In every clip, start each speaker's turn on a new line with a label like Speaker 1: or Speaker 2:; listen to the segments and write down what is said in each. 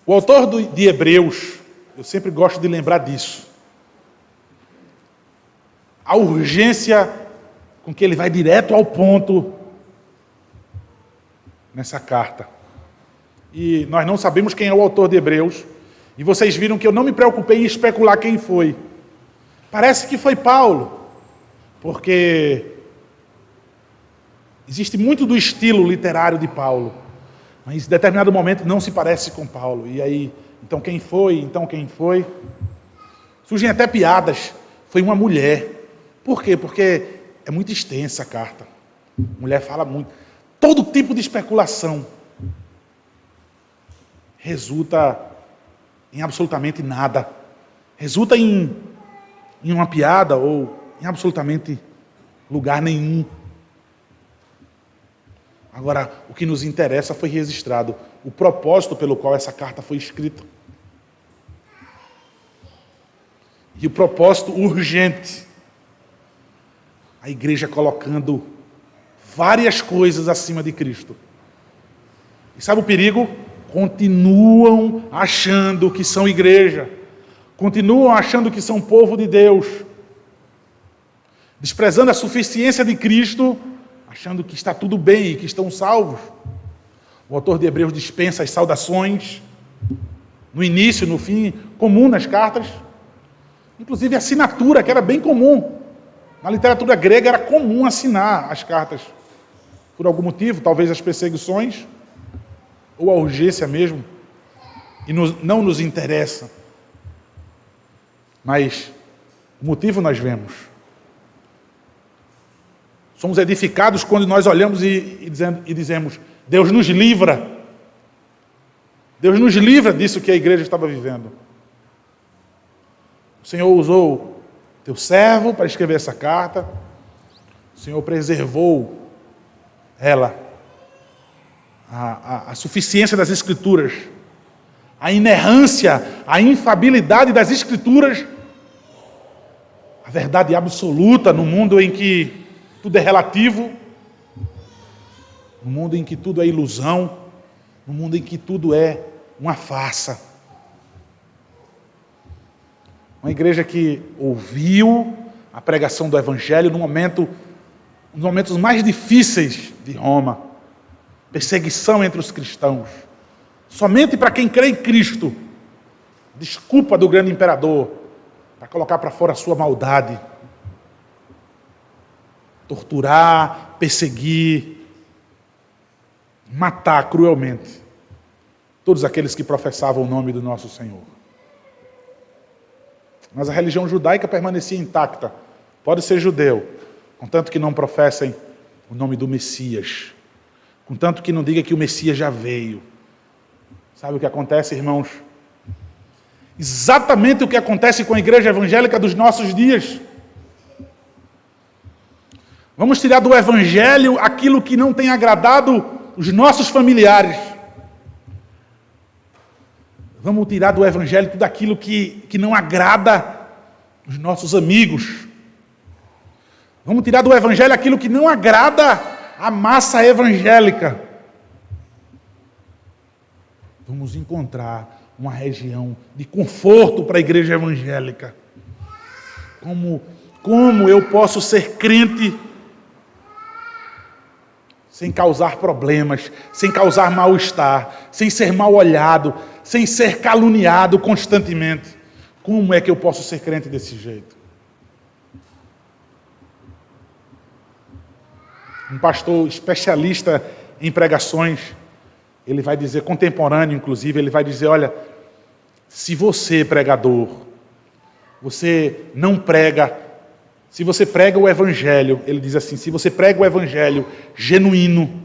Speaker 1: O autor de Hebreus, eu sempre gosto de lembrar disso. A urgência com que ele vai direto ao ponto nessa carta. E nós não sabemos quem é o autor de Hebreus. E vocês viram que eu não me preocupei em especular quem foi. Parece que foi Paulo, porque existe muito do estilo literário de Paulo, mas em determinado momento não se parece com Paulo. E aí, então quem foi? Então quem foi? Surgem até piadas. Foi uma mulher. Por quê? Porque é muito extensa a carta. A mulher fala muito. Todo tipo de especulação resulta em absolutamente nada. Resulta em uma piada ou em absolutamente lugar nenhum. Agora, o que nos interessa foi registrado o propósito pelo qual essa carta foi escrita. E o propósito urgente. A igreja colocando várias coisas acima de Cristo. E sabe o perigo? Continuam achando que são igreja. Continuam achando que são povo de Deus. Desprezando a suficiência de Cristo, achando que está tudo bem e que estão salvos. O autor de Hebreus dispensa as saudações, no início, no fim, comum nas cartas. Inclusive a assinatura, que era bem comum. Na literatura grega era comum assinar as cartas. Por algum motivo, talvez as perseguições, ou a urgência mesmo, e não nos interessa. Mas o motivo nós vemos. Somos edificados quando nós olhamos e dizemos, Deus nos livra. Deus nos livra disso que a igreja estava vivendo. O Senhor usou teu servo para escrever essa carta. O Senhor preservou ela. A suficiência das Escrituras. A inerrância, a infabilidade das Escrituras. A verdade absoluta no mundo em que tudo é relativo. No mundo em que tudo é ilusão. No mundo em que tudo é uma farsa. Uma igreja que ouviu a pregação do Evangelho nos momentos mais difíceis de Roma. Perseguição entre os cristãos. Somente para quem crê em Cristo. Desculpa do grande imperador para colocar para fora a sua maldade. Torturar, perseguir, matar cruelmente todos aqueles que professavam o nome do nosso Senhor. Mas a religião judaica permanecia intacta. Pode ser judeu, contanto que não professem o nome do Messias. Contanto que não diga que o Messias já veio. Sabe o que acontece, irmãos? Exatamente o que acontece com a igreja evangélica dos nossos dias. Vamos tirar do Evangelho aquilo que não tem agradado os nossos familiares. Vamos tirar do Evangelho tudo aquilo que não agrada os nossos amigos. Vamos tirar do Evangelho aquilo que não agrada a massa evangélica. Vamos encontrar uma região de conforto para a igreja evangélica. Como eu posso ser crente sem causar problemas, sem causar mal-estar, sem ser mal olhado, sem ser caluniado constantemente? Como é que eu posso ser crente desse jeito? Um pastor especialista em pregações, ele vai dizer, contemporâneo inclusive, ele vai dizer, olha, se você, pregador, você não prega, se você prega o Evangelho, ele diz assim, se você prega o Evangelho genuíno,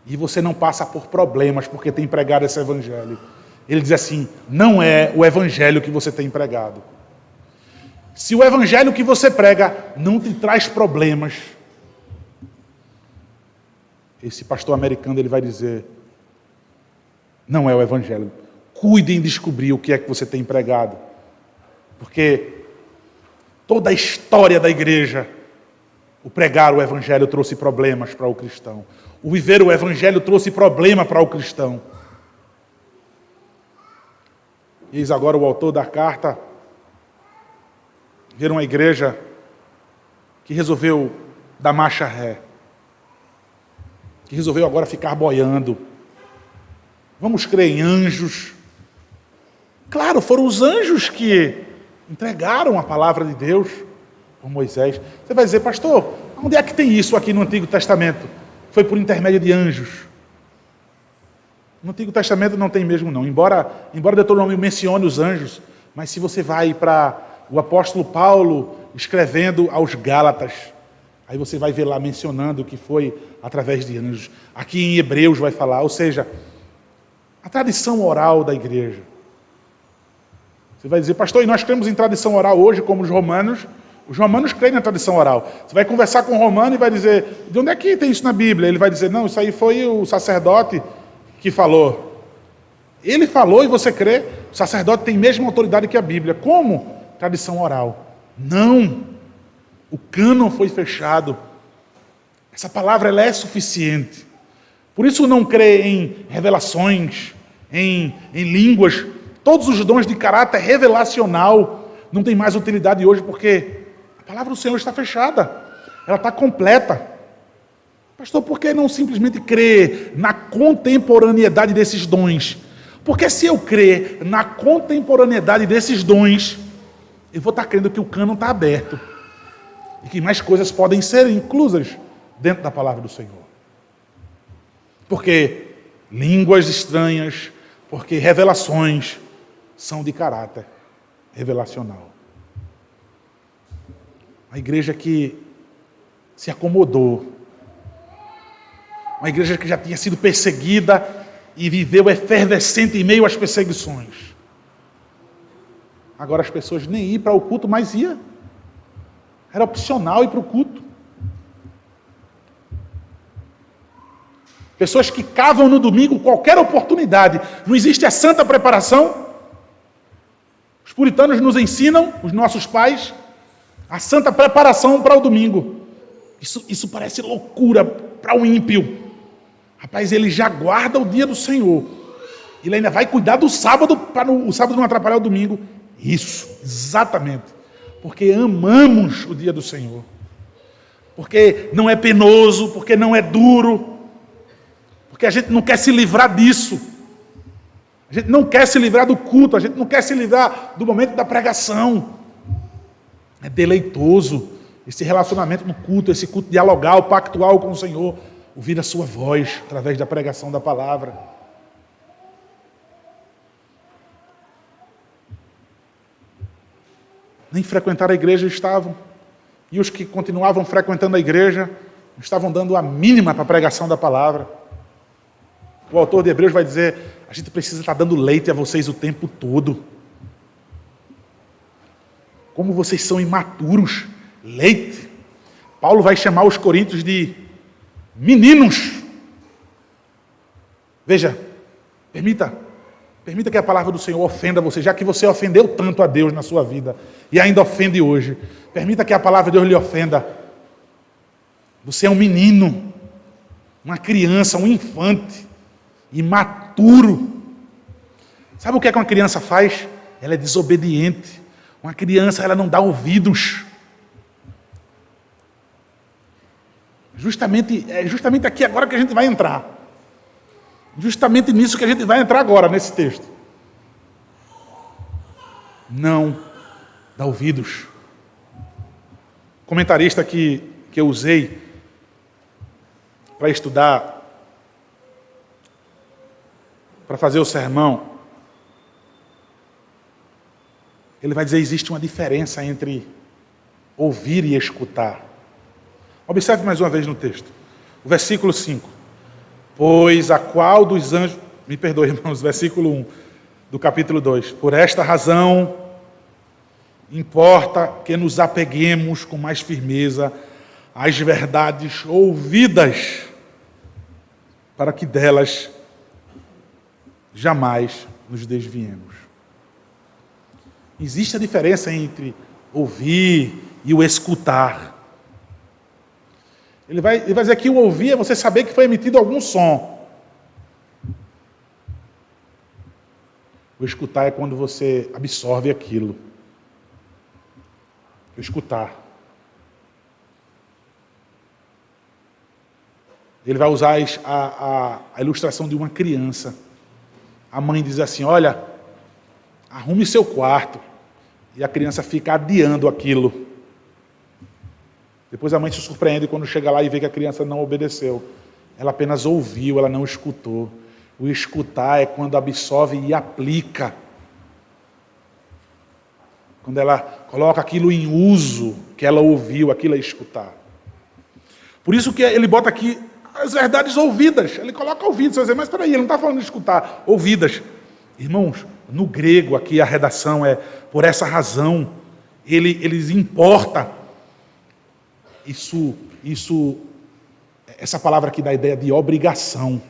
Speaker 1: e você não passa por problemas porque tem pregado esse Evangelho, ele diz assim, não é o Evangelho que você tem pregado. Se o Evangelho que você prega não te traz problemas, esse pastor americano ele vai dizer, não é o Evangelho. Cuidem em descobrir o que é que você tem pregado. Porque toda a história da igreja, o pregar o Evangelho trouxe problemas para o cristão. O viver o Evangelho trouxe problema para o cristão. Eis agora o autor da carta ver uma igreja que resolveu dar marcha ré, que resolveu agora ficar boiando. Vamos crer em anjos. Claro, foram os anjos que entregaram a palavra de Deus por Moisés. Você vai dizer, pastor, onde é que tem isso aqui no Antigo Testamento? Foi por intermédio de anjos. No Antigo Testamento não tem mesmo não, embora Deuteronômio mencione os anjos, mas se você vai para o apóstolo Paulo escrevendo aos Gálatas, aí você vai ver lá mencionando que foi através de anjos. Aqui em Hebreus vai falar, ou seja, a tradição oral da igreja. Você vai dizer, pastor, e nós cremos em tradição oral hoje como os romanos? Os romanos creem na tradição oral. Você vai conversar com um romano e vai dizer, de onde é que tem isso na Bíblia? Ele vai dizer, não, isso aí foi o sacerdote que falou. Ele falou e você crê? O sacerdote tem a mesma autoridade que a Bíblia. Como? Tradição oral. Não. O cânon foi fechado. Essa palavra ela é suficiente. Por isso não crê em revelações, em línguas. Todos os dons de caráter revelacional não tem mais utilidade hoje porque a palavra do Senhor está fechada. Ela está completa. Pastor, por que não simplesmente crer na contemporaneidade desses dons? Porque se eu crer na contemporaneidade desses dons, eu vou estar crendo que o cânon está aberto e que mais coisas podem ser inclusas dentro da palavra do Senhor. Porque línguas estranhas, porque revelações são de caráter revelacional. Uma igreja que se acomodou, uma igreja que já tinha sido perseguida e viveu efervescente em meio às perseguições. Agora as pessoas nem iam para o culto, mas iam. Era opcional ir para o culto. Pessoas que cavam no domingo qualquer oportunidade. Não existe a santa preparação. Os puritanos nos ensinam, os nossos pais, a santa preparação para o domingo. Isso parece loucura para o ímpio. Rapaz, ele já guarda o dia do Senhor. Ele ainda vai cuidar do sábado, para o sábado não atrapalhar o domingo. Isso, exatamente. Porque amamos o dia do Senhor. Porque não é penoso, porque não é duro. Porque a gente não quer se livrar disso. A gente não quer se livrar do culto, a gente não quer se livrar do momento da pregação. É deleitoso esse relacionamento no culto, esse culto dialogal, pactual com o Senhor. Ouvir a sua voz através da pregação da palavra. Nem frequentar a igreja estavam. E os que continuavam frequentando a igreja estavam dando a mínima para a pregação da palavra. O autor de Hebreus vai dizer, a gente precisa estar dando leite a vocês o tempo todo. Como vocês são imaturos. Leite. Paulo vai chamar os coríntios de meninos. Veja, permita que a palavra do Senhor ofenda você, já que você ofendeu tanto a Deus na sua vida e ainda ofende hoje. Permita que a palavra de Deus lhe ofenda. Você é um menino, uma criança, um infante, imaturo. Sabe o que é que uma criança faz? Ela é desobediente. Uma criança, ela não dá ouvidos. É justamente aqui agora que a gente vai entrar. Justamente nisso que a gente vai entrar agora, nesse texto. Não dá ouvidos. O comentarista que eu usei para estudar, para fazer o sermão, ele vai dizer que existe uma diferença entre ouvir e escutar. Observe mais uma vez no texto. O versículo 5. Pois a qual dos anjos... Me perdoe, irmãos, versículo 1 do capítulo 2. Por esta razão, importa que nos apeguemos com mais firmeza às verdades ouvidas, para que delas jamais nos desviemos. Existe a diferença entre ouvir e o escutar. Ele vai dizer que o ouvir é você saber que foi emitido algum som. O escutar é quando você absorve aquilo. O escutar. Ele vai usar a ilustração de uma criança. A mãe diz assim, olha, arrume seu quarto. E a criança fica adiando aquilo. Depois a mãe se surpreende quando chega lá e vê que a criança não obedeceu. Ela apenas ouviu, ela não escutou. O escutar é quando absorve e aplica. Quando ela coloca aquilo em uso, que ela ouviu, aquilo é escutar. Por isso que ele bota aqui as verdades ouvidas. Ele coloca ouvidas. Você vai dizer, mas peraí, ele não está falando de escutar. Ouvidas. Irmãos, no grego aqui a redação é, por essa razão, eles importa. Essa palavra aqui dá a ideia de obrigação.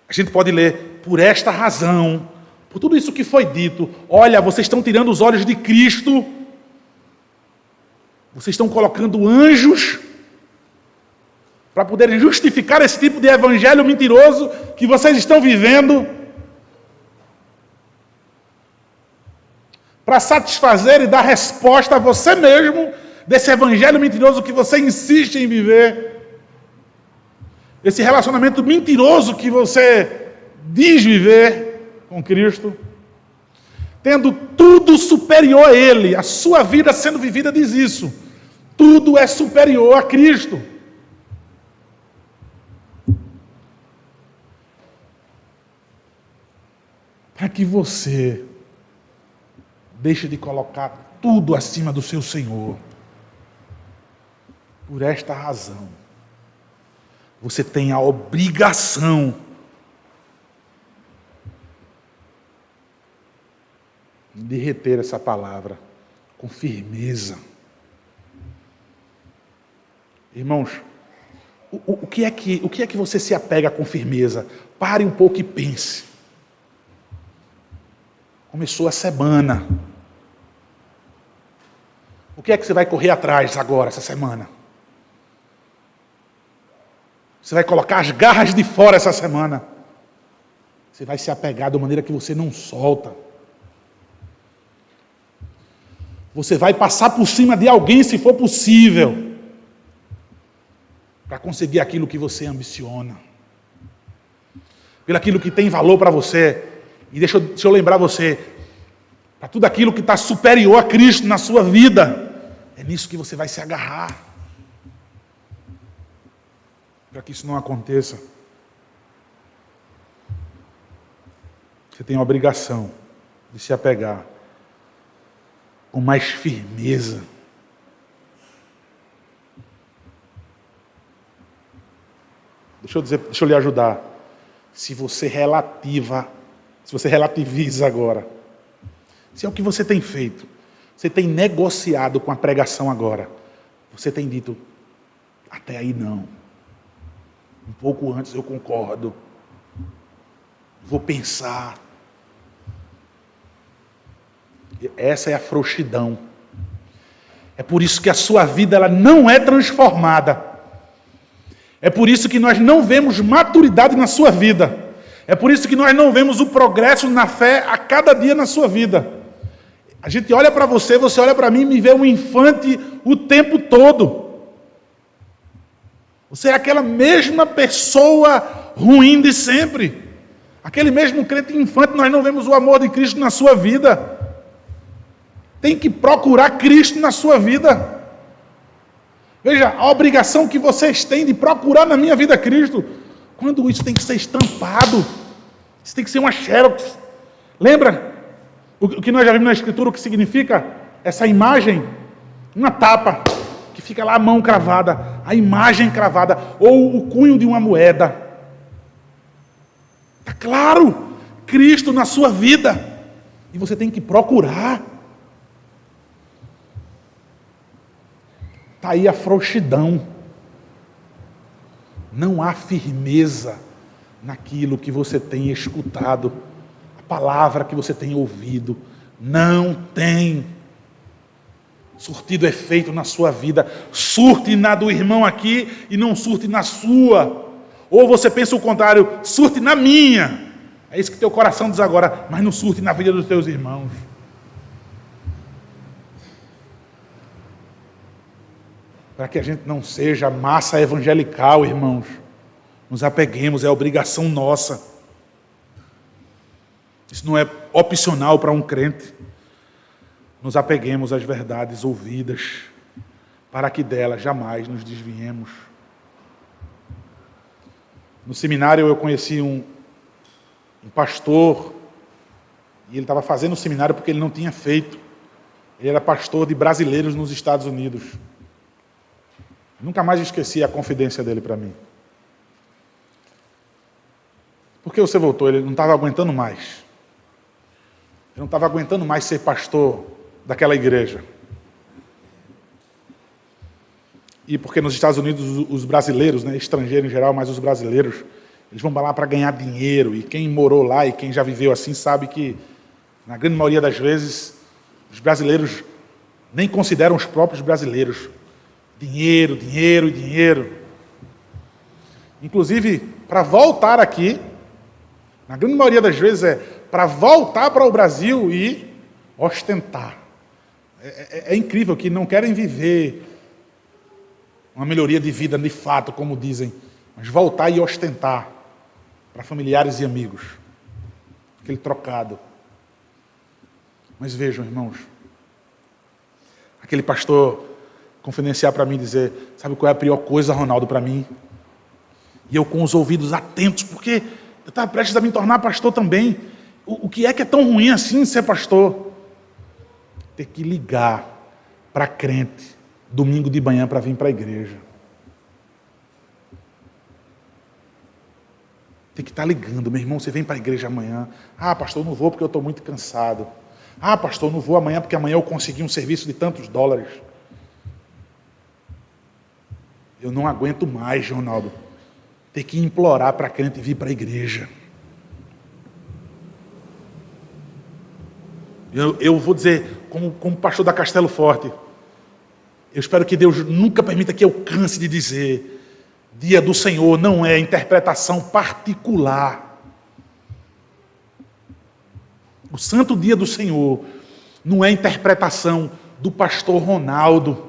Speaker 1: A gente pode ler, por esta razão, por tudo isso que foi dito, olha, vocês estão tirando os olhos de Cristo, vocês estão colocando anjos para poderem justificar esse tipo de evangelho mentiroso que vocês estão vivendo, para satisfazer e dar resposta a você mesmo desse evangelho mentiroso que você insiste em viver. Esse relacionamento mentiroso que você diz viver com Cristo, tendo tudo superior a Ele, a sua vida sendo vivida diz isso, tudo é superior a Cristo. Para que você deixe de colocar tudo acima do seu Senhor. Por esta razão, você tem a obrigação de reter essa palavra com firmeza. Irmãos, o que é que você se apega com firmeza? Pare um pouco e pense. Começou a semana. O que é que você vai correr atrás agora, essa semana? Você vai colocar as garras de fora essa semana. Você vai se apegar de maneira que você não solta. Você vai passar por cima de alguém, se for possível, para conseguir aquilo que você ambiciona. Pelo aquilo que tem valor para você. E deixa eu lembrar você, para tudo aquilo que está superior a Cristo na sua vida. É nisso que você vai se agarrar. Para que isso não aconteça, você tem a obrigação de se apegar com mais firmeza. Deixa eu lhe ajudar. Se você relativiza agora, se é o que você tem feito, você tem negociado com a pregação agora, você tem dito, até aí não. Um pouco antes eu concordo. Vou pensar. Essa é a frouxidão. É por isso que a sua vida ela não é transformada. É por isso que nós não vemos maturidade na sua vida. É por isso que nós não vemos o progresso na fé a cada dia na sua vida. A gente olha para você, você olha para mim e me vê um infante o tempo todo. Você é aquela mesma pessoa ruim de sempre. Aquele mesmo crente infante, nós não vemos o amor de Cristo na sua vida. Tem que procurar Cristo na sua vida. Veja, a obrigação que vocês têm de procurar na minha vida Cristo. Quando isso tem que ser estampado. Isso tem que ser uma xerox. Lembra o que nós já vimos na Escritura, o que significa essa imagem? Uma tapa. Que fica lá a mão cravada, a imagem cravada, ou o cunho de uma moeda. Está claro, Cristo na sua vida. E você tem que procurar. Está aí a frouxidão. Não há firmeza naquilo que você tem escutado, a palavra que você tem ouvido. Não tem surtido efeito na sua vida. Surte na do irmão aqui e não surte na sua. Ou você pensa o contrário, surte na minha. É isso que teu coração diz agora, mas não surte na vida dos teus irmãos. Para que a gente não seja massa evangelical, irmãos. Nos apeguemos, é obrigação nossa. Isso não é opcional para um crente. Nos apeguemos às verdades ouvidas, para que delas jamais nos desviemos. No seminário eu conheci um pastor, e ele estava fazendo o seminário porque ele não tinha feito. Ele era pastor de brasileiros nos Estados Unidos. Nunca mais esqueci a confidência dele para mim. Por que você voltou? Ele não estava aguentando mais. Ele não estava aguentando mais ser pastor daquela igreja. E porque nos Estados Unidos os brasileiros, né, estrangeiros em geral, mas os brasileiros, eles vão lá para ganhar dinheiro. E quem morou lá e quem já viveu assim sabe que, na grande maioria das vezes, os brasileiros nem consideram os próprios brasileiros. Dinheiro, dinheiro e dinheiro. Inclusive, para voltar aqui, na grande maioria das vezes é para voltar para o Brasil e ostentar. É incrível que não querem viver uma melhoria de vida de fato, como dizem, mas voltar e ostentar para familiares e amigos. Aquele trocado. Mas vejam, irmãos, aquele pastor confidenciar para mim, dizer, sabe qual é a pior coisa, Ronaldo, para mim? E eu com os ouvidos atentos, porque eu estava prestes a me tornar pastor também. O que é tão ruim assim ser pastor? Ter que ligar para crente domingo de manhã para vir para a igreja. Tem que estar ligando, meu irmão, você vem para a igreja amanhã. Ah, pastor, não vou porque eu estou muito cansado. Ah, pastor, não vou amanhã porque amanhã eu consegui um serviço de tantos dólares. Eu não aguento mais, Ronaldo, ter que implorar para crente vir para a igreja. Eu vou dizer, como pastor da Castelo Forte, eu espero que Deus nunca permita que eu canse de dizer, dia do Senhor não é interpretação particular. O santo dia do Senhor não é interpretação do pastor Ronaldo,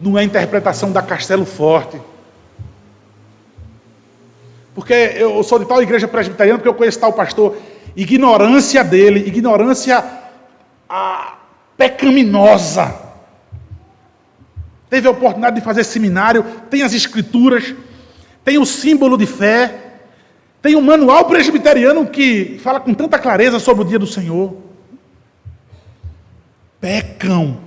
Speaker 1: não é interpretação da Castelo Forte. Porque eu sou de tal igreja presbiteriana, porque eu conheço tal pastor. Ignorância dele, ignorância pecaminosa. Teve a oportunidade de fazer seminário, tem as escrituras, tem o símbolo de fé, tem um manual presbiteriano que fala com tanta clareza sobre o dia do Senhor. Pecam.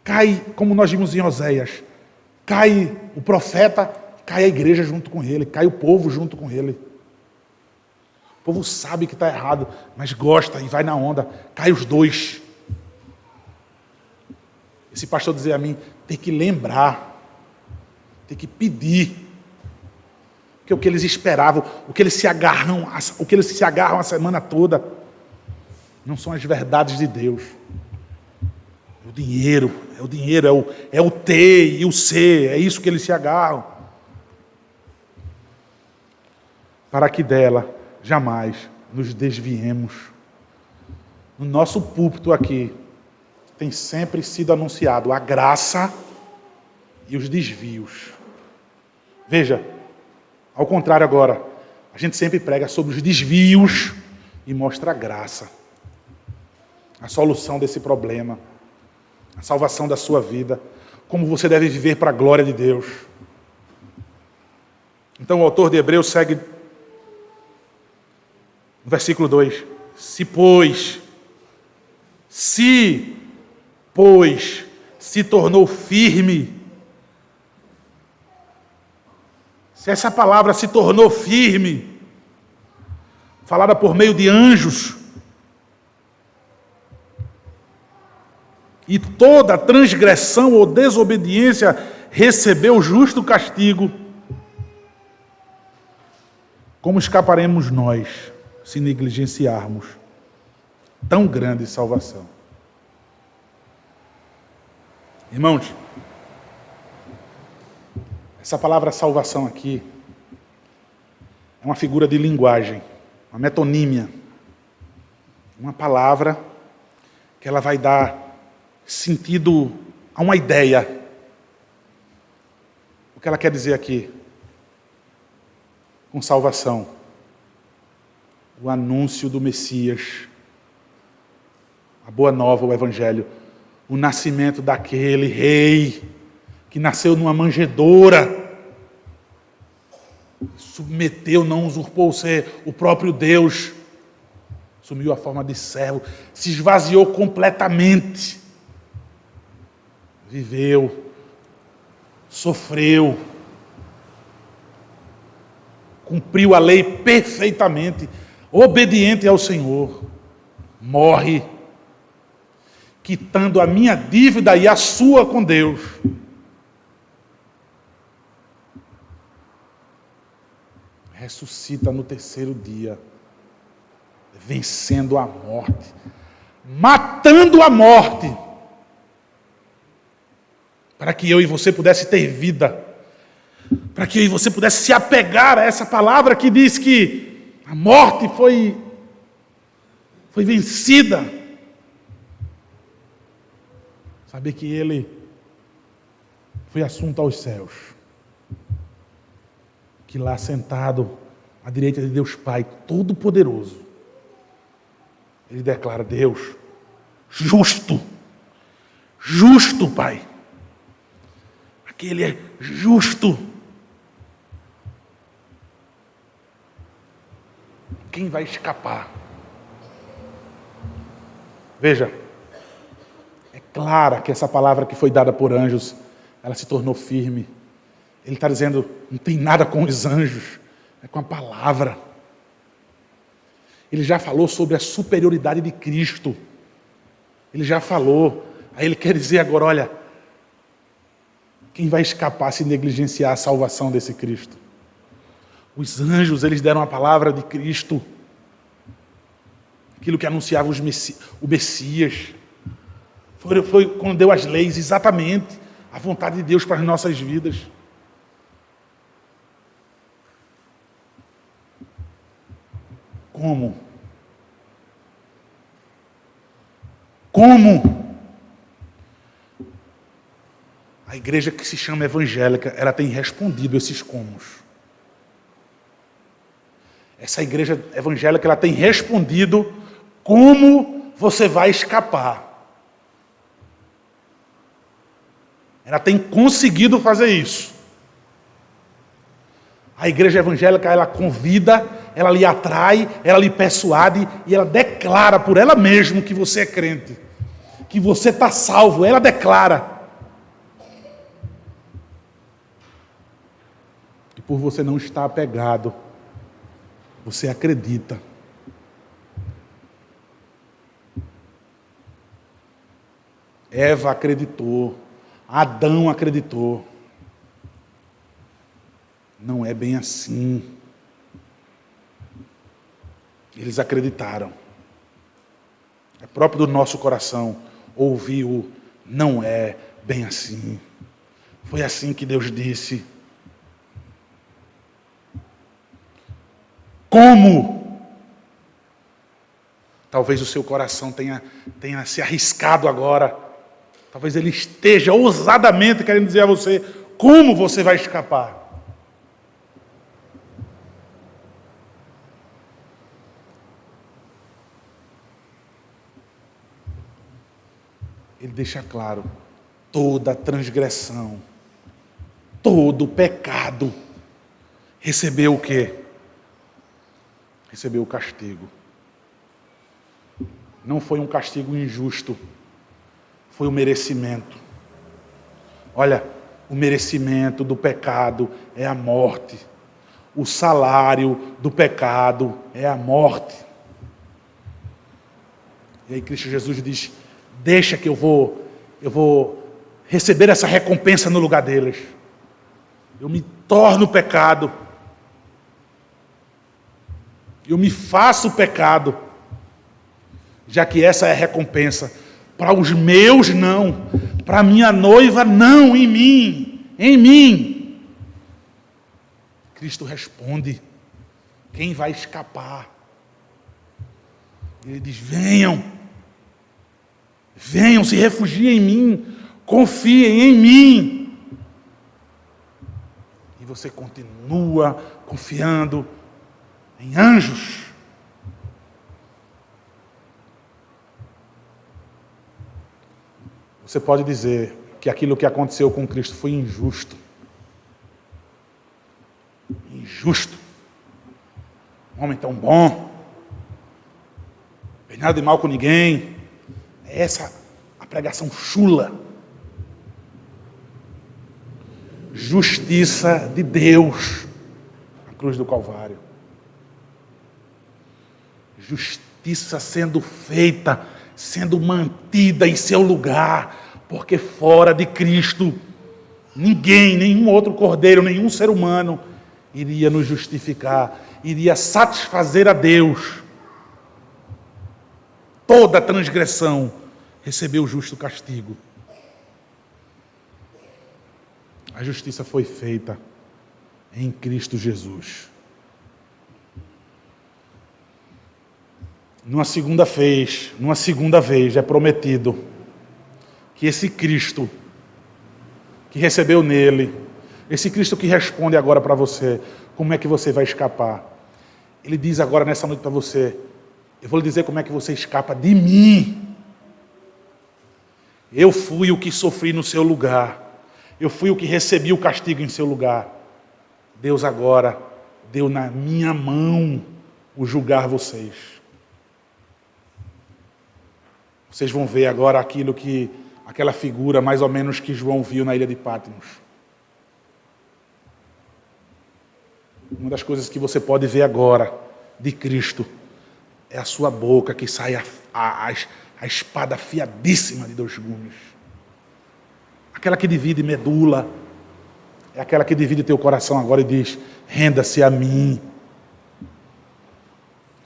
Speaker 1: Cai, como nós vimos em Oséias, cai o profeta, cai a igreja junto com ele, cai o povo junto com ele. O povo sabe que está errado, mas gosta e vai na onda, cai os dois. Esse pastor dizia a mim, tem que lembrar, tem que pedir, que o que eles esperavam, o que eles se agarram a semana toda, não são as verdades de Deus. É o dinheiro, é o T e o C, é isso que eles se agarram. Para que dela jamais nos desviemos. No nosso púlpito aqui, tem sempre sido anunciado a graça e os desvios. Veja, ao contrário agora, a gente sempre prega sobre os desvios e mostra a graça. A solução desse problema. A salvação da sua vida, como você deve viver para a glória de Deus. Então o autor de Hebreus segue no versículo 2. Se, pois, se tornou firme, se essa palavra se tornou firme, falada por meio de anjos, e toda transgressão ou desobediência recebeu justo castigo, como escaparemos nós se negligenciarmos tão grande salvação? Irmãos, Essa palavra salvação aqui é uma figura de linguagem, uma metonímia. Uma palavra que ela vai dar sentido a uma ideia. O que ela quer dizer aqui? Com salvação. O anúncio do Messias. A boa nova, o Evangelho. O nascimento daquele rei que nasceu numa manjedoura. Submeteu, não usurpou ser o próprio Deus. Assumiu a forma de servo. Se esvaziou completamente. Viveu. Sofreu. Cumpriu a lei perfeitamente. Obediente ao Senhor. Morre. Quitando a minha dívida e a sua com Deus. Ressuscita no terceiro dia, vencendo a morte, matando a morte, para que eu e você pudesse ter vida, para que eu e você pudesse se apegar a essa palavra que diz que a morte foi vencida. Saber que ele foi assunto aos céus. Que lá sentado à direita de Deus Pai Todo-Poderoso, ele declara: Deus, justo, justo, Pai. Aquele é justo. Quem vai escapar? Veja, é clara que essa palavra que foi dada por anjos, ela se tornou firme. Ele está dizendo, não tem nada com os anjos, é com a palavra. Ele já falou sobre a superioridade de Cristo. Ele já falou. Aí ele quer dizer agora, olha, quem vai escapar se negligenciar a salvação desse Cristo? Os anjos, eles deram a palavra de Cristo. Aquilo que anunciava o Messias. Foi quando deu as leis, exatamente a vontade de Deus para as nossas vidas. Como? Como? A igreja que se chama evangélica, ela tem respondido esses comos. Essa igreja evangélica, ela tem respondido como você vai escapar. Ela tem conseguido fazer isso. A igreja evangélica, ela convida, ela lhe atrai, ela lhe persuade e ela declara por ela mesma que você é crente, que você está salvo. Ela declara. E por você não estar apegado, você acredita. Eva acreditou, Adão acreditou. Não é bem assim. Eles acreditaram. É próprio do nosso coração ouvir o não é bem assim. Foi assim que Deus disse. Como? Talvez o seu coração tenha se arriscado agora. Talvez ele esteja ousadamente querendo dizer a você como você vai escapar. Ele deixa claro, toda transgressão, todo pecado, recebeu o quê? Recebeu o castigo. Não foi um castigo injusto, foi o merecimento. Olha, o merecimento do pecado é a morte. O salário do pecado é a morte. E aí Cristo Jesus diz, deixa que eu vou receber essa recompensa no lugar deles. Eu me torno pecado. Eu me faço pecado. Já que essa é a recompensa. Para os meus, não. Para a minha noiva, não. Em mim. Em mim. Cristo responde: quem vai escapar? Ele diz: venham, venham, se refugiem em mim, confiem em mim. E você continua confiando em anjos. Você pode dizer que aquilo que aconteceu com Cristo foi injusto. Injusto. Um homem tão bom. Não fez nada de mal com ninguém. É essa a pregação chula. Justiça de Deus na cruz do Calvário. Justiça sendo feita, sendo mantida em seu lugar, porque fora de Cristo, ninguém, nenhum outro cordeiro, nenhum ser humano iria nos justificar, iria satisfazer a Deus. Toda transgressão recebeu o justo castigo. A justiça foi feita em Cristo Jesus. Numa segunda vez é prometido que esse Cristo que recebeu nele, esse Cristo que responde agora para você, como é que você vai escapar? Ele diz agora nessa noite para você: eu vou lhe dizer como é que você escapa de mim. Eu fui o que sofri no seu lugar. Eu fui o que recebi o castigo em seu lugar. Deus agora deu na minha mão o julgar vocês. Vocês vão ver agora aquela figura mais ou menos que João viu na ilha de Patmos. Uma das coisas que você pode ver agora de Cristo é a sua boca, que sai a espada afiadíssima de 2 gumes. Aquela que divide medula. É aquela que divide teu coração agora e diz: renda-se a mim. Eu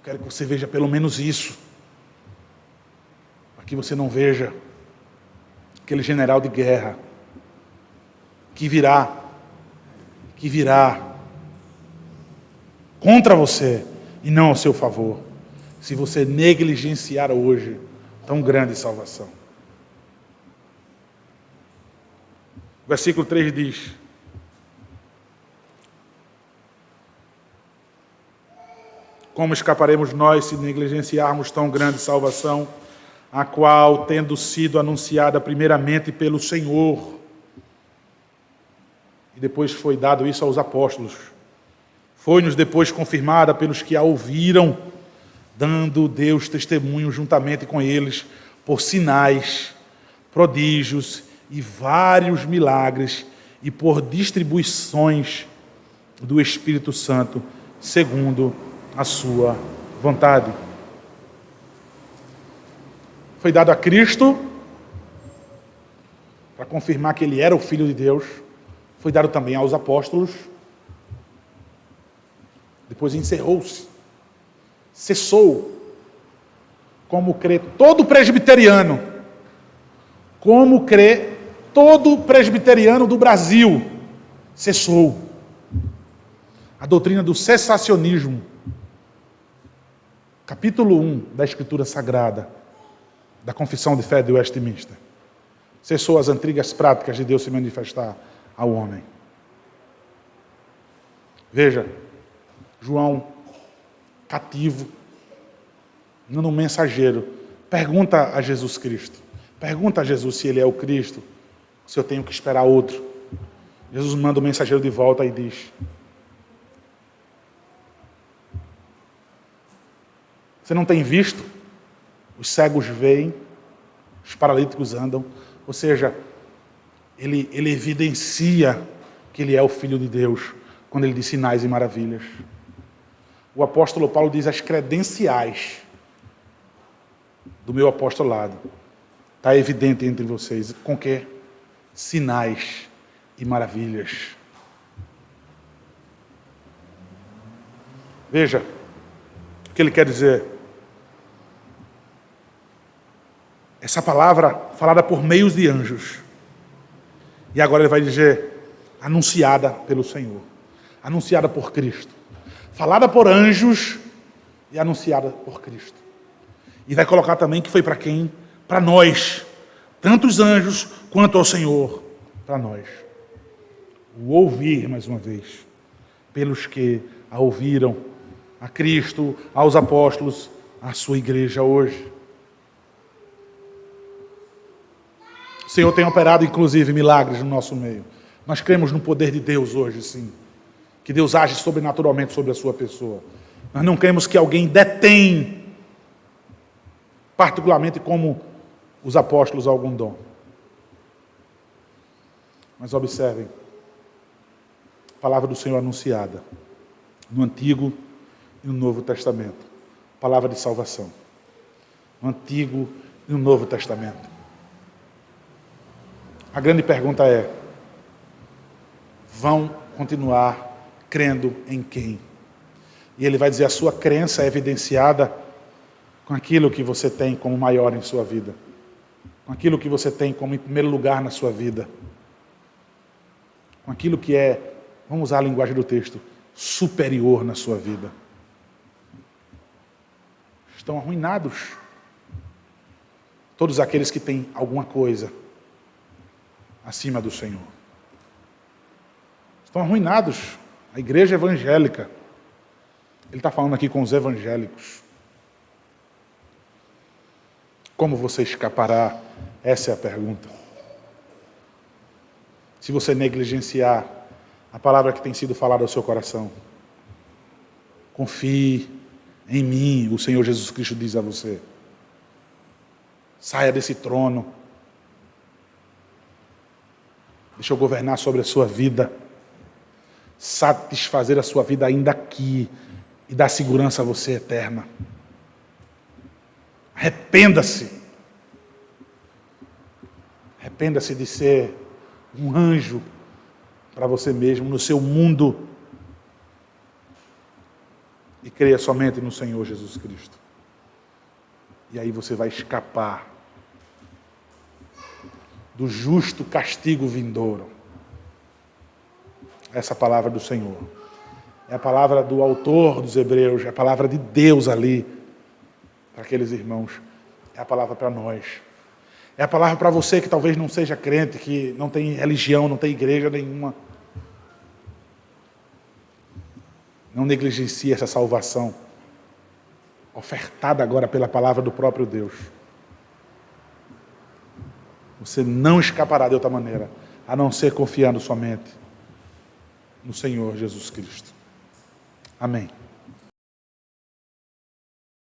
Speaker 1: quero que você veja pelo menos isso. Para que você não veja aquele general de guerra que virá contra você e não ao seu favor, se você negligenciar hoje tão grande salvação. O versículo 3 diz: como escaparemos nós se negligenciarmos tão grande salvação, a qual, tendo sido anunciada primeiramente pelo Senhor, e depois foi dado isso aos apóstolos, foi-nos depois confirmada pelos que a ouviram, dando Deus testemunho juntamente com eles, por sinais, prodígios e vários milagres, e por distribuições do Espírito Santo, segundo a sua vontade. Foi dado a Cristo, para confirmar que Ele era o Filho de Deus. Foi dado também aos apóstolos. Depois encerrou-se. Cessou. Como crê todo presbiteriano. Como crê todo presbiteriano do Brasil. Cessou. A doutrina do cessacionismo. Capítulo 1 da Escritura Sagrada, da Confissão de Fé de Westminster. Cessou as antigas práticas de Deus se manifestar ao homem. Veja, João, cativo, no mensageiro, pergunta a Jesus Cristo. Pergunta a Jesus se Ele é o Cristo, se eu tenho que esperar outro. Jesus manda o mensageiro de volta e diz: você não tem visto? Os cegos veem, os paralíticos andam. Ou seja, ele evidencia que Ele é o Filho de Deus, quando Ele diz sinais e maravilhas. O apóstolo Paulo diz as credenciais do meu apostolado. Está evidente entre vocês. Com que? Sinais e maravilhas. Veja o que ele quer dizer. Essa palavra falada por meios de anjos. E agora ele vai dizer, anunciada pelo Senhor. anunciada por Cristo, falada por anjos e anunciada por Cristo. E vai colocar também que foi para quem? Para nós, tanto os anjos quanto ao Senhor, para nós. O ouvir, mais uma vez, pelos que a ouviram, a Cristo, aos apóstolos, à sua igreja hoje. O Senhor tem operado, inclusive, milagres no nosso meio. Nós cremos no poder de Deus hoje, sim. Que Deus age sobrenaturalmente sobre a sua pessoa. Nós não cremos que alguém detém, particularmente como os apóstolos, algum dom. Mas observem, a palavra do Senhor anunciada no Antigo e no Novo Testamento. Palavra de salvação. No Antigo e no Novo Testamento. A grande pergunta é: vão continuar crendo em quem? E ele vai dizer: a sua crença é evidenciada com aquilo que você tem como maior em sua vida, com aquilo que você tem como em primeiro lugar na sua vida, com aquilo que é, vamos usar a linguagem do texto, superior na sua vida. Estão arruinados todos aqueles que têm alguma coisa acima do Senhor. Estão arruinados a igreja evangélica. Ele está falando aqui com os evangélicos. Como você escapará? Essa é a pergunta. Se você negligenciar a palavra que tem sido falada ao seu coração. Confie em mim, o Senhor Jesus Cristo diz a você. Saia desse trono. Deixa eu governar sobre a sua vida. Satisfazer a sua vida ainda aqui e dar segurança a você eterna. Arrependa-se. Arrependa-se de ser um anjo para você mesmo, no seu mundo. E creia somente no Senhor Jesus Cristo. E aí você vai escapar do justo castigo vindouro. Essa palavra do Senhor. É a palavra do autor dos Hebreus, é a palavra de Deus ali, para aqueles irmãos. É a palavra para nós. É a palavra para você que talvez não seja crente, que não tem religião, não tem igreja nenhuma. Não negligencie essa salvação, ofertada agora pela palavra do próprio Deus. Você não escapará de outra maneira, a não ser confiando somente no Senhor Jesus Cristo. Amém.